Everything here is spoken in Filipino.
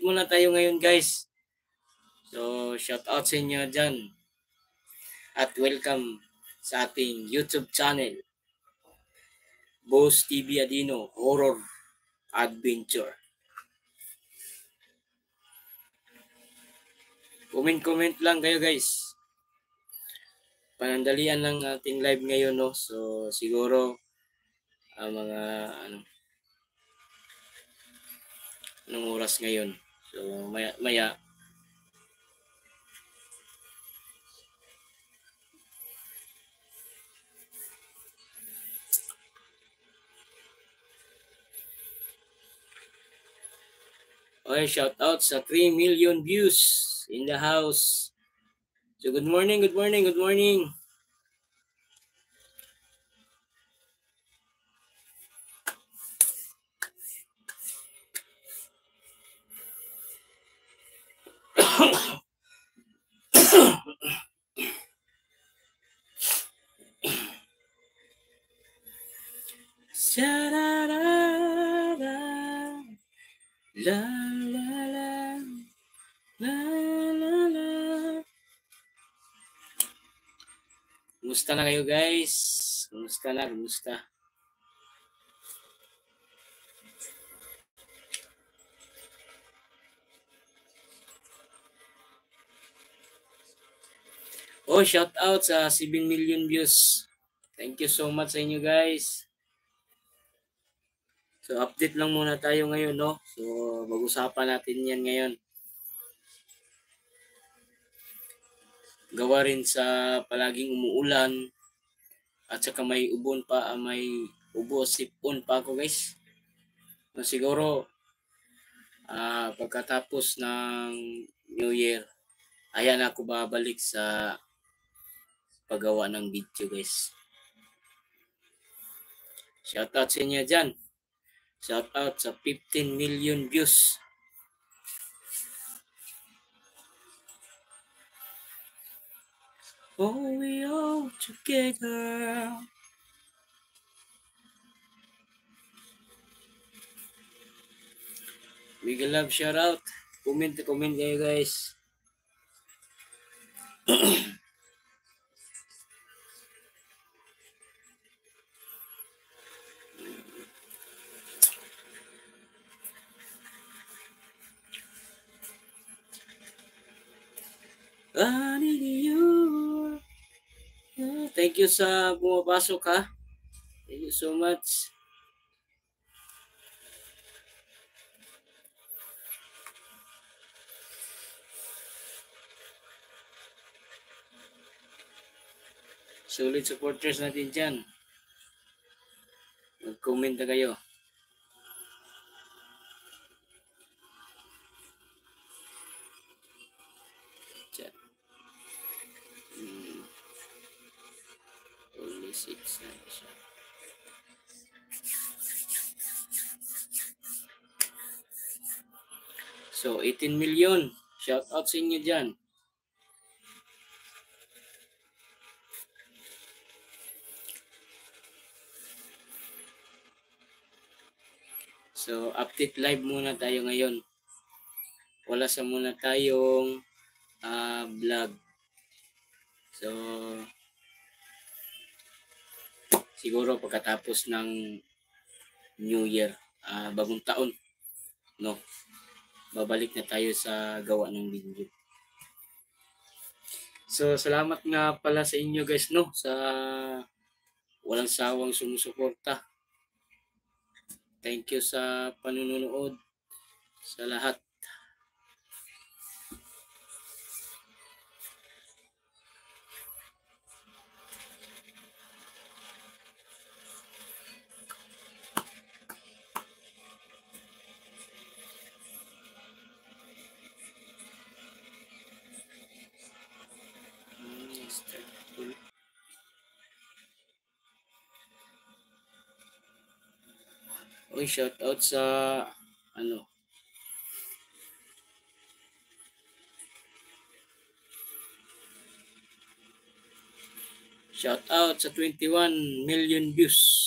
muna tayo ngayon guys. So shout out sa inyo dyan. At welcome sa ating YouTube channel. Boss TV Adino Horror Adventure. Comment lang kayo guys. Panandalian lang ating live ngayon, no? So siguro mga anong oras ngayon. So maya okay, shout out sa 3 million views in the house. So good morning. La la la la la la. Kumusta na kayo guys? Kumusta? Oh, shout out sa 7 million views. Thank you so much sa inyo guys. So update lang muna tayo ngayon, no? So mag-usapan natin yan ngayon. Gawa rin sa palaging umuulan at saka may ubon pa, may sipon pa ako guys. So, siguro pagkatapos ng New Year, ayan ako babalik sa paggawa ng video guys. Shout out sa inyo dyan. Shout out sa 15 million views. Oh, we all together. Big love, shout out. Comment kayo guys. I need you. Thank you sa pumapasok ha. Thank you so much. Solid supporters natin dyan. Mag-comment na kayo. Only 6 na siya. So 18 million. Shout out sa inyo dyan. So update live muna tayo ngayon. Wala sa muna tayong vlog. So siguro pagkatapos ng New Year, bagong taon, no, babalik na tayo sa gawa ng video. So salamat nga pala sa inyo guys, no, sa walang sawang sumusuporta. Thank you sa panunood sa lahat. Uy, shout out sa shout out sa 21 million views.